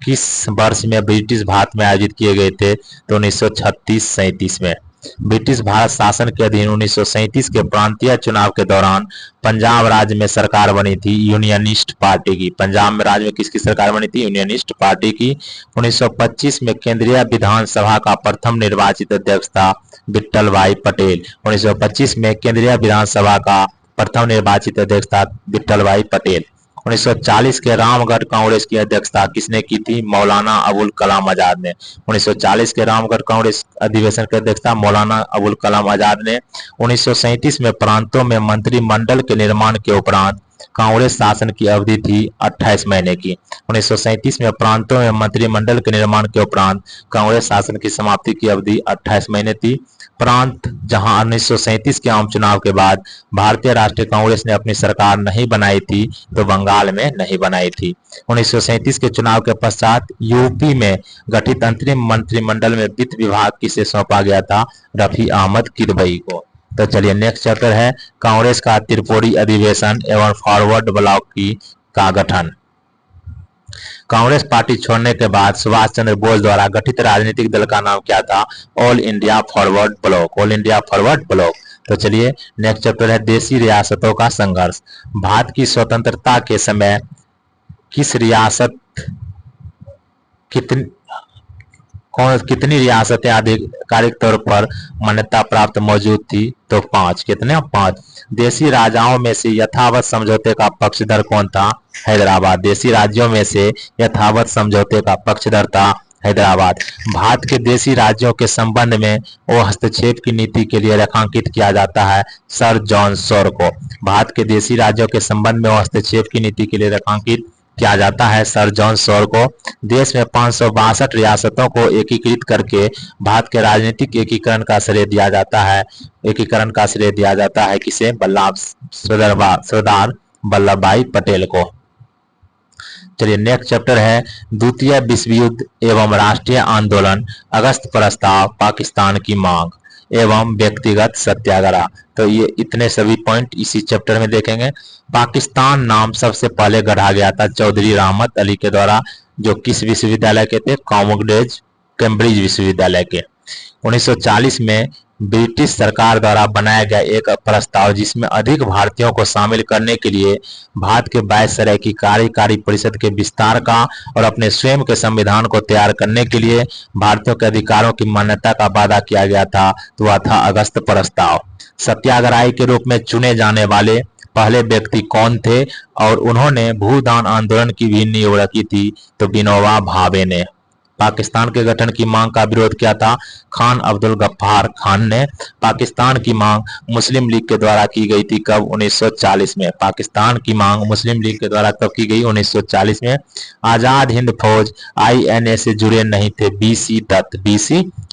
[SPEAKER 1] किस वर्ष में ब्रिटिश भारत में आयोजित किए गए थे? तो 1936-37 में। ब्रिटिश भारत शासन के अधीन 1937 के प्रांतीय चुनाव के दौरान पंजाब राज्य में सरकार बनी थी यूनियनिस्ट पार्टी की। पंजाब में राज्य में किसकी सरकार बनी थी? यूनियनिस्ट पार्टी की। 1925 में केंद्रीय विधानसभा का प्रथम निर्वाचित अध्यक्ष था विट्ठल भाई पटेल। 1925 में केंद्रीय विधानसभा का प्रथम निर्वाचित अध्यक्ष था विट्ठल भाई पटेल। 1940 के रामगढ़ कांग्रेस की अध्यक्षता किसने की थी? मौलाना अबुल कलाम आजाद ने। 1940 के रामगढ़ कांग्रेस अधिवेशन की अध्यक्षता मौलाना अबुल कलाम आजाद ने। 1937 में प्रांतों में मंत्रिमंडल के निर्माण के उपरांत कांग्रेस शासन की अवधि थी 28 महीने की। 1937 में प्रांतों में मंत्रिमंडल के निर्माण के उपरांत कांग्रेस शासन की समाप्ति की अवधि 28 महीने थी। प्रांत जहां 1937 के आम चुनाव के बाद भारतीय राष्ट्रीय कांग्रेस ने अपनी सरकार नहीं बनाई थी, तो बंगाल में नहीं बनाई थी। 1937 के चुनाव के पश्चात यूपी में गठित अंतरिम मंत्रिमंडल में वित्त विभाग किसे सौंपा गया था? रफी अहमद किदवई को। तो चलिए नेक्स्ट चैप्टर है कांग्रेस का त्रिपुरी अधिवेशन एवं फॉरवर्ड ब्लॉक का गठन। कांग्रेस पार्टी छोड़ने के बाद सुभाष चंद्र बोस द्वारा गठित राजनीतिक दल का नाम क्या था? All India forward block. All India forward block. तो चलिए नेक्स्ट चैप्टर है देशी रियासतों का संघर्ष। भारत की स्वतंत्रता के समय किस रियासत कितनी रियासतें आधिकारिक तौर पर मान्यता प्राप्त मौजूद थी? तो 5। कितने? 5। देशी राजाओं में से यथावत समझौते का पक्षधर कौन था? हैदराबाद। देशी राज्यों में से यथावत समझौते का पक्षधर था हैदराबाद। भारत के देशी राज्यों के संबंध में वो हस्तक्षेप की नीति के लिए रेखांकित किया जाता है सर जॉन सॉर को। भारत के देशी राज्यों के संबंध में वो हस्तक्षेप की नीति के लिए रेखांकित किया जाता है सर जॉन सॉर को। देश में 562 रियासतों को एकीकृत करके भारत के राजनीतिक एकीकरण का श्रेय दिया जाता है। एकीकरण का श्रेय दिया जाता है किसे? सरदार वल्लभ भाई पटेल को। चलिए नेक्स्ट चैप्टर है द्वितीय विश्व युद्ध एवं राष्ट्रीय आंदोलन, अगस्त प्रस्ताव, पाकिस्तान की मांग एवं व्यक्तिगत सत्याग्रह। तो ये इतने सभी पॉइंट इसी चैप्टर में देखेंगे। पाकिस्तान नाम सबसे पहले गढ़ा गया था चौधरी रहमत अली के द्वारा, जो किस विश्वविद्यालय के थे? कैम्ब्रिज विश्वविद्यालय के। 1940 में ब्रिटिश सरकार द्वारा बनाया गया एक प्रस्ताव जिसमें अधिक भारतीयों को शामिल करने के लिए भारत के वायसराय की कार्यकारी परिषद के विस्तार का और अपने स्वयं के संविधान को तैयार करने के लिए भारतीयों के अधिकारों की मान्यता का वादा किया गया था, तो वह था अगस्त प्रस्ताव। सत्याग्रही के रूप में चुने जाने वाले पहले व्यक्ति कौन थे और उन्होंने भूदान आंदोलन की भी नींव रखी थी? तो विनोबा भावे ने। पाकिस्तान के गठन की मांग का विरोध किया था खान अब्दुल गफ्फार खान ने। पाकिस्तान की मांग मुस्लिम लीग के द्वारा की गई थी कब? 1940 में। पाकिस्तान की मांग मुस्लिम लीग के द्वारा कब की गई? 1940 में। आजाद हिंद फौज INA से जुड़े नहीं थे BC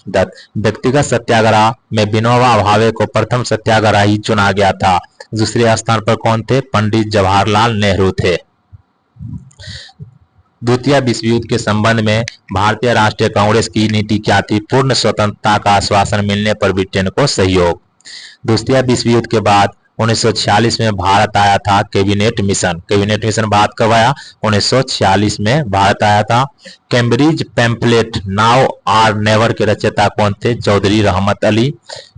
[SPEAKER 1] दत्त। व्यक्तिगत सत्याग्रह में विनोबा भावे को प्रथम सत्याग्रही चुना गया था। दूसरे स्थान पर कौन थे? पंडित जवाहरलाल नेहरू थे। द्वितीय विश्व युद्ध के संबंध में भारतीय राष्ट्रीय कांग्रेस की नीति क्या थी? पूर्ण स्वतंत्रता का आश्वासन मिलने पर ब्रिटेन को सहयोग। द्वितीय विश्व युद्ध के बाद 1946 में भारत आया था Cabinet Mission. Cabinet Mission Bharat कब आया? 1946 में भारत आया था। Cambridge pamphlet now or never के रचयिता कौन थे? चौधरी रहमत अली।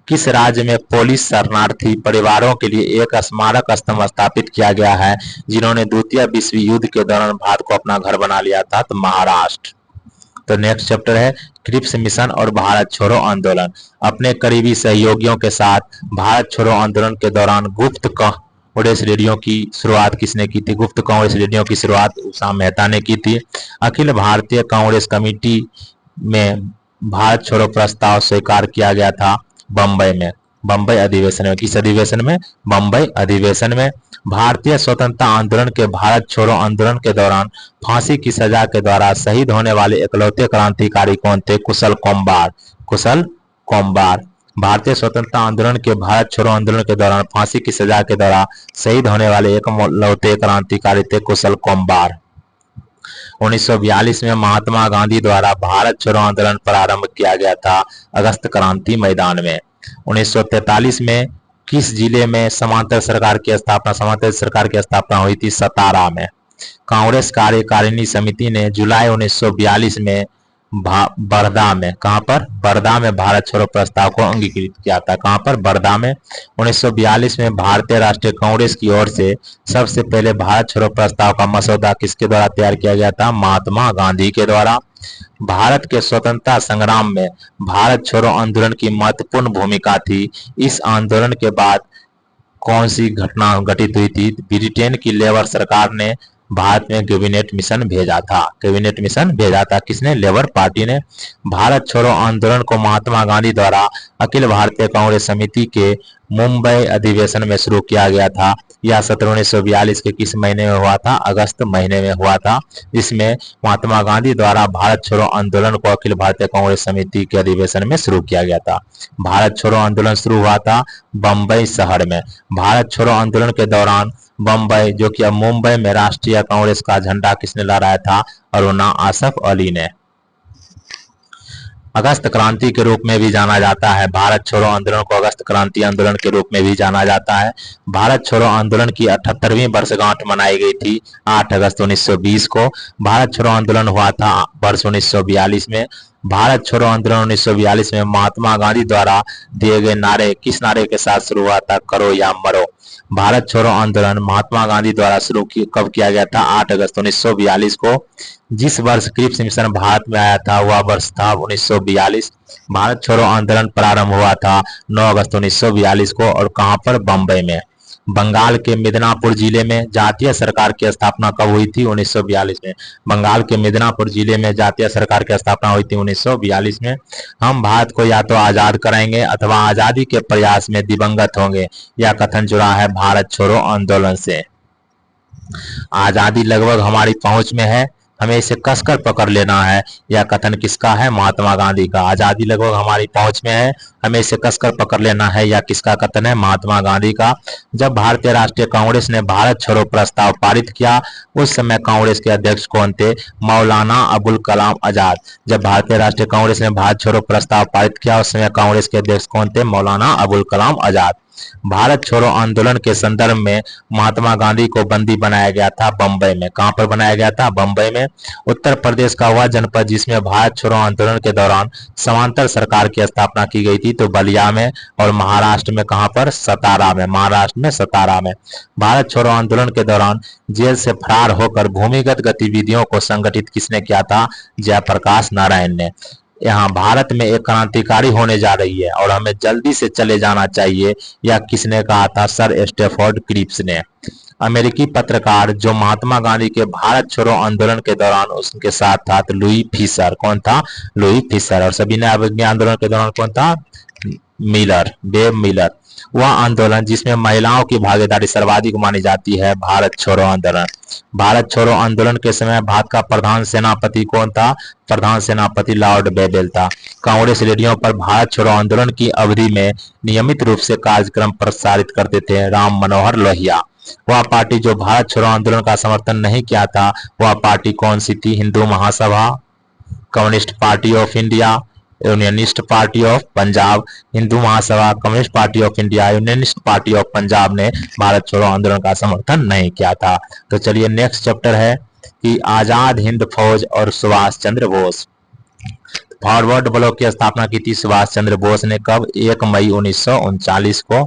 [SPEAKER 1] किस राज्य में पोलिश शरणार्थी परिवारों के लिए एक स्मारक स्तंभ स्थापित किया गया है जिन्होंने द्वितीय विश्व युद्ध के दौरान भारत को अपना घर बना लिया था? तो महाराष्ट्र। तो नेक्स्ट चैप्टर है क्रिप्स मिशन और भारत छोड़ो आंदोलन। अपने करीबी सहयोगियों के साथ भारत छोड़ो आंदोलन के दौरान गुप्त कांग्रेस रेडियो की शुरुआत किसने की थी? गुप्त कांग्रेस रेडियो की शुरुआत उषा मेहता ने की थी। अखिल भारतीय कांग्रेस कमेटी में भारत छोड़ो प्रस्ताव स्वीकार किया गया था बम्बई में। बम्बई अधिवेशन में। किस अधिवेशन में? बम्बई अधिवेशन में। भारतीय स्वतंत्रता आंदोलन के भारत छोड़ो आंदोलन के दौरान फांसी की सजा के द्वारा शहीद होने वाले इकलौते क्रांतिकारी कौन थे? कुशल कोम्बार। भारतीय स्वतंत्रता आंदोलन के भारत छोड़ो आंदोलन के दौरान फांसी की सजा के द्वारा शहीद होने वाले इकलौते क्रांतिकारी थे कुशल कोम्बार। 1942 में महात्मा गांधी द्वारा भारत छोड़ो आंदोलन प्रारंभ किया गया था अगस्त क्रांति मैदान में। 1943 में किस जिले में समांतर सरकार की स्थापना हुई थी? सतारा में। कांग्रेस कार्यकारिणी समिति ने जुलाई 1942 में बड़दा में, कहां पर? बड़दा में भारत छोड़ो प्रस्ताव को अंगीकृत किया था। कहां पर? बड़दा में। 1942 में भारतीय राष्ट्रीय कांग्रेस की ओर से सबसे पहले भारत छोड़ो प्रस्ताव का मसौदा किसके द्वारा तैयार किया गया था? महात्मा गांधी के द्वारा। भारत के स्वतंत्रता संग्राम में भारत छोड़ो आंदोलन की महत्वपूर्ण भूमिका थी। इस आंदोलन के बाद कौन सी घटना घटित हुई थी? ब्रिटेन की लेबर सरकार ने भारत में कैबिनेट मिशन भेजा था। कैबिनेट मिशन भेजा था किसने? लेबर पार्टी ने। भारत छोड़ो आंदोलन को महात्मा गांधी द्वारा अखिल भारतीय कांग्रेस समिति के मुंबई अधिवेशन में शुरू किया गया था। यह सत्र 1942 के किस महीने में हुआ था? अगस्त महीने में हुआ था, जिसमें महात्मा गांधी द्वारा भारत छोड़ो आंदोलन को अखिल भारतीय कांग्रेस समिति के अधिवेशन में शुरू किया गया था। भारत छोड़ो आंदोलन शुरू हुआ था बम्बई शहर में। भारत छोड़ो आंदोलन के दौरान बम्बई, जो कि अब मुंबई में, राष्ट्रीय कांग्रेस का झंडा किसने लहराया था? अरुणा आसफ अली ने। अगस्त क्रांति के रूप में भी जाना जाता है। भारत छोड़ो आंदोलन को अगस्त क्रांति आंदोलन के रूप में भी जाना जाता है। भारत छोड़ो आंदोलन की 78वीं वर्षगांठ मनाई गई थी 8 अगस्त 1920 को। भारत छोड़ो आंदोलन हुआ था वर्ष 1942 में। भारत छोड़ो आंदोलन 1942 में महात्मा गांधी द्वारा दिए गए नारे किस नारे के साथ शुरू हुआ था? करो या मरो। भारत छोड़ो आंदोलन महात्मा गांधी द्वारा शुरू कब किया गया था? 8 अगस्त 1942 को। जिस वर्ष क्रिप्स मिशन भारत में आया था वह वर्ष था 1942। भारत छोड़ो आंदोलन प्रारंभ हुआ था 9 अगस्त 1942 को, और कहां पर? बम्बई में। बंगाल के मिदनापुर जिले में जातीय सरकार की स्थापना कब हुई थी? 1942 में। बंगाल के मिदनापुर जिले में जातीय सरकार की स्थापना हुई थी 1942 में। हम भारत को या तो आजाद कराएंगे अथवा आजादी के प्रयास में दिवंगत होंगे, यह कथन जुड़ा है भारत छोड़ो आंदोलन से। आजादी लगभग हमारी पहुंच में है, हमें इसे कसकर पकड़ लेना है, यह कथन किसका है? महात्मा गांधी का। आजादी लगभग हमारी पहुंच में है, हमें इसे कसकर पकड़ लेना है, यह किसका कथन है? महात्मा गांधी का। जब भारतीय राष्ट्रीय कांग्रेस ने भारत छोड़ो प्रस्ताव पारित किया, उस समय कांग्रेस के अध्यक्ष कौन थे? मौलाना अबुल कलाम आजाद। जब भारतीय राष्ट्रीय कांग्रेस ने भारत छोड़ो प्रस्ताव पारित किया, उस समय कांग्रेस के अध्यक्ष कौन थे? मौलाना अबुल कलाम आजाद। भारत छोड़ो आंदोलन के संदर्भ में महात्मा गांधी को बंदी बनाया गया था बंबई में। कहां पर बनाया गया था? बंबई में। उत्तर प्रदेश का वह जनपद जिसमें भारत छोड़ो आंदोलन के दौरान समांतर सरकार की स्थापना की गई थी तो बलिया में, और महाराष्ट्र में कहां पर? सतारा में। महाराष्ट्र में सतारा में। भारत छोड़ो आंदोलन के दौरान जेल से फरार होकर भूमिगत गतिविधियों को संगठित किसने किया था? जयप्रकाश नारायण ने। यहाँ भारत में एक क्रांतिकारी होने जा रही है और हमें जल्दी से चले जाना चाहिए, यह किसने कहा था? सर स्टैफोर्ड क्रिप्स ने। अमेरिकी पत्रकार जो महात्मा गांधी के भारत छोड़ो आंदोलन के दौरान उसके साथ था तो लुई फिशर। कौन था? Louis Fischer. और सविनय अवज्ञा आंदोलन के दौरान कौन था? Miller, Webb Miller. वह आंदोलन जिसमें महिलाओं की भागीदारी सर्वाधिक मानी जाती है, भारत छोड़ो आंदोलन। भारत छोड़ो आंदोलन के समय भारत का प्रधान सेनापति कौन था? प्रधान सेनापति लॉर्ड बेबेल था। कांग्रेस रेडियो पर भारत छोड़ो आंदोलन की अवधि में नियमित रूप से कार्यक्रम प्रसारित करते थे राम मनोहर लोहिया। वह पार्टी जो भारत छोड़ो आंदोलन का समर्थन नहीं किया था, वह पार्टी कौन सी थी? Hindu Mahasabha, Communist Party of India, Unionist Party of Punjab. Hindu Mahasabha, Communist Party of India, Unionist Party of Punjab ने भारत छोड़ो आंदोलन का समर्थन नहीं किया था। तो चलिए नेक्स्ट चैप्टर है कि आजाद हिंद फौज और सुभाष चंद्र बोस। फॉरवर्ड ब्लॉक की स्थापना की थी सुभाष चंद्र बोस ने। कब? 1 मई 1939 को।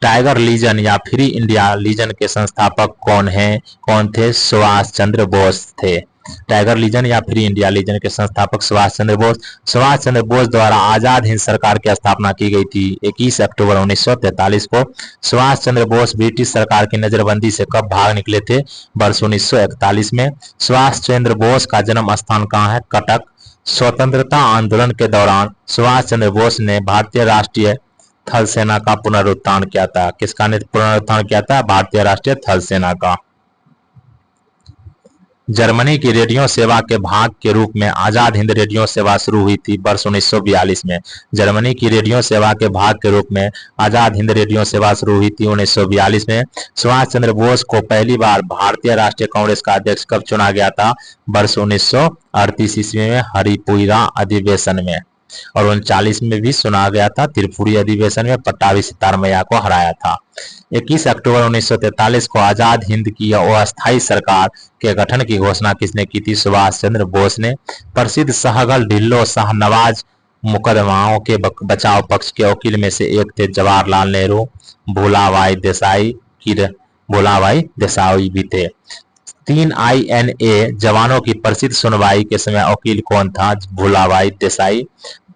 [SPEAKER 1] टाइगर लीजन या फ्री इंडिया लीजन के संस्थापक कौन थे? सुभाष चंद्र बोस थे। टाइगर लीजन या फ्री इंडिया लीजन के संस्थापक सुभाष चंद्र बोस। सुभाष चंद्र बोस द्वारा आजाद हिंद सरकार की स्थापना की गई थी 21 अक्टूबर 1943 को। सुभाष चंद्र बोस ब्रिटिश सरकार की नजरबंदी से कब भाग निकले थे? वर्ष 1941 में। सुभाष चंद्र बोस का जन्म स्थान कहाँ है? कटक। स्वतंत्रता आंदोलन के दौरान सुभाष चंद्र बोस ने भारतीय राष्ट्रीय थल सेना का पुनरुत्थान किया था। किसका पुनरुत्थान किया था? भारतीय राष्ट्रीय थल सेना का। जर्मनी की रेडियो सेवा के भाग के रूप में आजाद हिंद रेडियो सेवा शुरू हुई थी वर्ष 1942 में। जर्मनी की रेडियो सेवा के भाग के रूप में आजाद हिंद रेडियो सेवा शुरू हुई थी 1942 में। सुभाष चंद्र बोस को पहली बार भारतीय राष्ट्रीय कांग्रेस का अध्यक्ष कब चुना गया था? वर्ष 1938 ईस्वी में हरिपुरा अधिवेशन में। और 39 में भी सुना गया था, त्रिपुरी अधिवेशन में पट्टाभी सितारमैया को हराया था। 21 अक्टूबर 1943 को आजाद हिंद की अस्थायी सरकार के गठन की घोषणा किसने की थी? सुभाष चंद्र बोस ने। प्रसिद्ध सहगल ढिल्लो शाहनवाज मुकदमाओं के बचाव पक्ष के वकील में से एक थे जवाहरलाल नेहरू। भूलाभाई देसाई भी थे। 3 INA जवानों की प्रसिद्ध सुनवाई के समय वकील कौन था? भूलाभाई देसाई।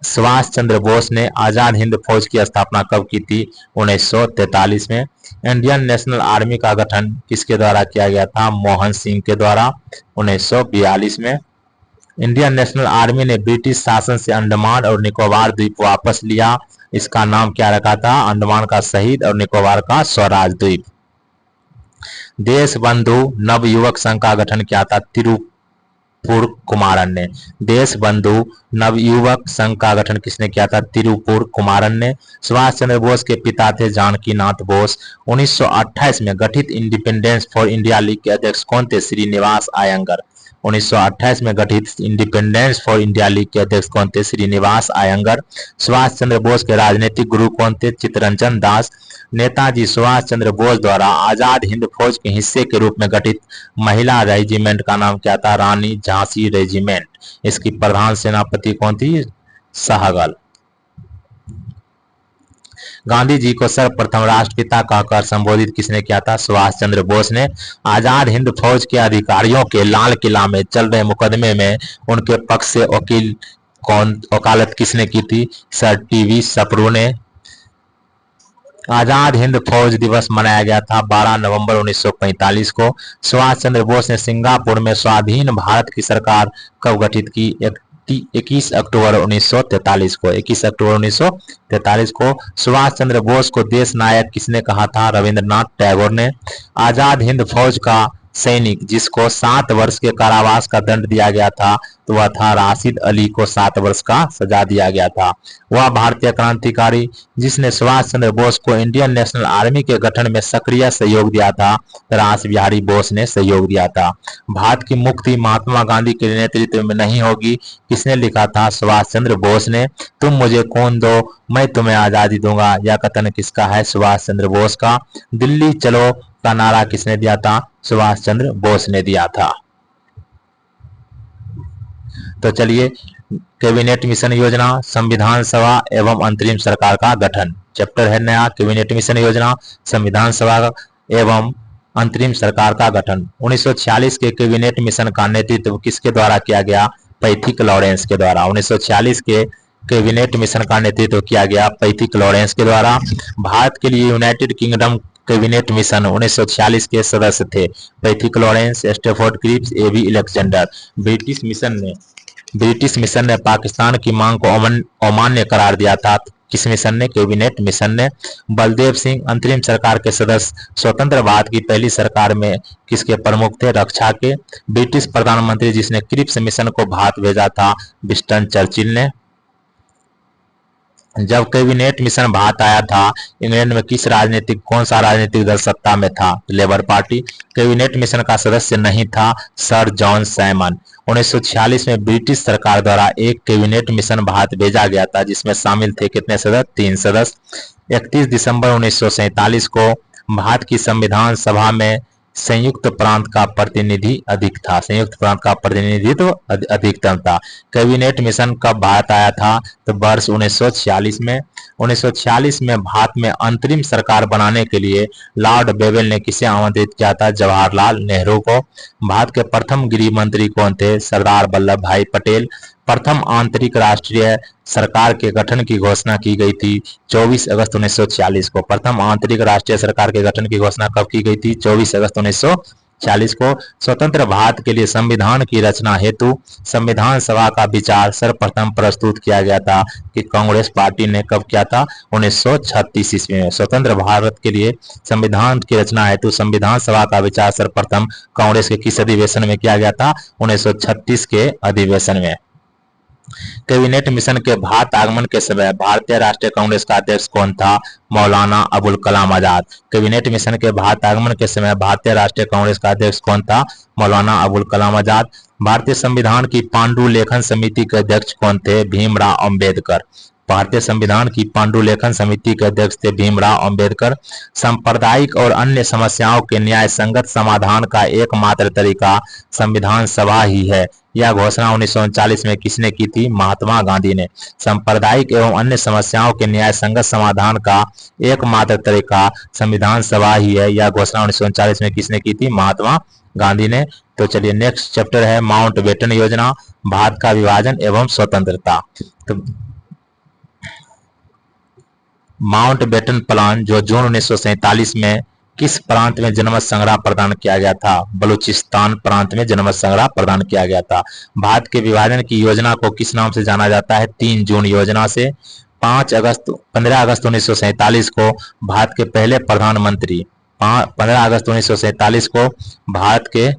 [SPEAKER 1] सुभाष चंद्र बोस ने आजाद हिंद फौज की स्थापना कब की थी? 1943 में। इंडियन नेशनल आर्मी का गठन किसके द्वारा किया गया था? मोहन सिंह के द्वारा 1942 में। इंडियन नेशनल आर्मी ने ब्रिटिश शासन से अंडमान और निकोबार द्वीप वापस लिया। इसका नाम क्या रखा था? अंडमान का शहीद और निकोबार का स्वराज द्वीप। देश बंधु नवयुवक संघ का गठन किया था? तिरुपुर कुमारन ने। देश बंधु नवयुवक संघ का गठन किसने किया था? तिरुपुर कुमारन ने। सुभाष चंद्र बोस के पिता थे जानकी नाथ बोस। 1928 में गठित इंडिपेंडेंस फॉर इंडिया लीग के अध्यक्ष कौन थे? श्रीनिवास अयंगर। 1928 में गठित इंडिपेंडेंस फॉर इंडिया लीग के अध्यक्ष कौन थे? श्रीनिवास अयंगर। सुभाष चंद्र बोस के राजनीतिक गुरु कौन थे? चित्तरंजन दास। नेताजी सुभाष चंद्र बोस द्वारा आजाद हिंद फौज के हिस्से के रूप में गठित महिला रेजिमेंट का नाम क्या था? रानी झांसी रेजिमेंट। इसकी प्रधान सेनापति कौन थी? सहगल। गांधी जी को सर्वप्रथम राष्ट्रपिता कहकर संबोधित किसने किया था? सुभाष चंद्र बोस ने। आजाद हिंद फौज के अधिकारियों के लाल किला में चल रहे मुकदमे में उनके पक्ष से वकालत किसने की थी? सर टीवी सप्रू ने। आजाद हिंद फौज दिवस मनाया गया था 12 नवंबर 1945 को। सुभाष चंद्र बोस ने सिंगापुर में स्वाधीन भारत की सरकार कब गठित की? 21 अक्टूबर 1943 को। 21 अक्टूबर 1943 को। सुभाष चंद्र बोस को देश नायक किसने कहा था? रविंद्रनाथ टैगोर ने। आजाद हिंद फौज का सैनिक जिसको 7 वर्ष के कारावास का दंड दिया गया था तो वह था राशिद अली को 7 वर्ष का सजा दिया गया था। वह भारतीय क्रांतिकारी जिसने सुभाष चंद्र बोस को इंडियन नेशनल आर्मी के गठन में सक्रिय सहयोग दिया था, रास बिहारी बोस ने सहयोग दिया था। भारत की मुक्ति महात्मा गांधी के नेतृत्व में नहीं होगी, किसने लिखा था? सुभाष चंद्र बोस ने। तुम मुझे खून दो मैं तुम्हें आजादी दूंगा, यह कथन किसका है? सुभाष चंद्र बोस का। दिल्ली चलो का नारा किसने दिया था? सुभाष चंद्र बोस ने दिया था। तो चलिए, कैबिनेट मिशन योजना, संविधान सभा एवं अंतरिम सरकार का गठन। चैप्टर है नया, कैबिनेट मिशन योजना, संविधान सभा एवं अंतरिम सरकार का गठन। 1946 के कैबिनेट मिशन का नेतृत्व किसके द्वारा किया गया? पैथिक लॉरेंस के द्वारा। 1946 के कैबिनेट मिशन का नेतृत्व किया गया पैथिक लॉरेंस के द्वारा। भारत के लिए यूनाइटेड किंगडम कैबिनेट मिशन 1946 के सदस्य थे Pethick Lawrence, Stafford Cripps, AB Alexander. British mission ने पाकिस्तान की मांग को अमान्य करार दिया था। किस मिशन ने? कैबिनेट मिशन ने। बलदेव सिंह अंतरिम सरकार के सदस्य स्वतंत्र भारत की पहली सरकार में किसके प्रमुख थे? रक्षा के। ब्रिटिश प्रधानमंत्री जिसने क्रिप्स मिशन को भारत भेजा था, विंस्टन चर्चिल ने। जब कैबिनेट मिशन भारत आया था, इंग्लैंड में कौन सा राजनीतिक दल सत्ता में था? Labour party. कैबिनेट मिशन का सदस्य नहीं था सर जॉन साइमन। 1946 में ब्रिटिश सरकार द्वारा एक कैबिनेट मिशन भारत भेजा गया था जिसमें शामिल थे कितने सदस्य? 3 सदस्य। 31 दिसंबर 1947 को भारत की संविधान सभा में संयुक्त प्रांत का प्रतिनिधि अधिक था। संयुक्त प्रांत का प्रतिनिधित्व अधिकतम था। कैबिनेट मिशन कब भारत आया था? तो वर्ष 1946 में। 1946 में भारत में अंतरिम सरकार बनाने के लिए लॉर्ड बेवेल ने किसे आमंत्रित किया था? जवाहरलाल नेहरू को। भारत के प्रथम गृह मंत्री कौन थे? सरदार वल्लभ भाई पटेल। प्रथम आंतरिक राष्ट्रीय सरकार के गठन की घोषणा की गई थी 24 अगस्त 1946 को। प्रथम आंतरिक राष्ट्रीय सरकार के गठन की घोषणा कब की गई थी? 24 अगस्त 40 को स्वतंत्र भारत के लिए संविधान की रचना हेतु संविधान सभा का विचार सर्वप्रथम प्रस्तुत किया गया था कि कांग्रेस पार्टी ने कब किया था? 1936 ईस्वी में। स्वतंत्र भारत के लिए संविधान की रचना हेतु संविधान सभा का विचार सर्वप्रथम कांग्रेस के किस अधिवेशन में किया गया था? 1936 के अधिवेशन में। कैबिनेट मिशन के भारत आगमन के समय भारतीय राष्ट्रीय कांग्रेस का अध्यक्ष कौन था? मौलाना अबुल कलाम आजाद। कैबिनेट मिशन के भारत आगमन के समय भारतीय राष्ट्रीय कांग्रेस का अध्यक्ष कौन था? मौलाना अबुल कलाम आजाद। भारतीय संविधान की पांडुलेखन समिति के अध्यक्ष कौन थे? भीमराव अंबेडकर। भारतीय संविधान की पांडुलेखन समिति के अध्यक्ष थे भीमराव अंबेडकर। सांप्रदायिक और अन्य समस्याओं के न्याय संगत समाधान का एकमात्र तरीका संविधान सभा ही है। यह घोषणा 1939 में किसने की थी? महात्मा गांधी ने। सांप्रदायिक एवं अन्य समस्याओं के न्याय संगत समाधान का एकमात्र तरीका संविधान सभा ही है। यह घोषणा 1939 में किसने की थी? महात्मा गांधी ने। तो चलिए नेक्स्ट चैप्टर है माउंटबेटन योजना, भारत का विभाजन एवं स्वतंत्रता। तो माउंटबेटन प्लान जो जून 1947 में किस प्रांत में जनमत संग्रह प्रदान किया गया था? बलूचिस्तान प्रांत में जनमत संग्रह प्रदान किया गया था। भारत के विभाजन की योजना को किस नाम से जाना जाता है? 3 जून योजना से। 15 अगस्त 1947 को भारत के पहले प्रधानमंत्री 15 अगस्त 1947 को भारत के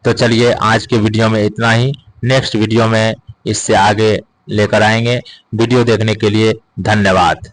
[SPEAKER 1] तो चलिए आज के वीडियो में इतना ही। नेक्स्ट वीडियो में इससे आगे लेकर आएंगे। वीडियो देखने के लिए धन्यवाद।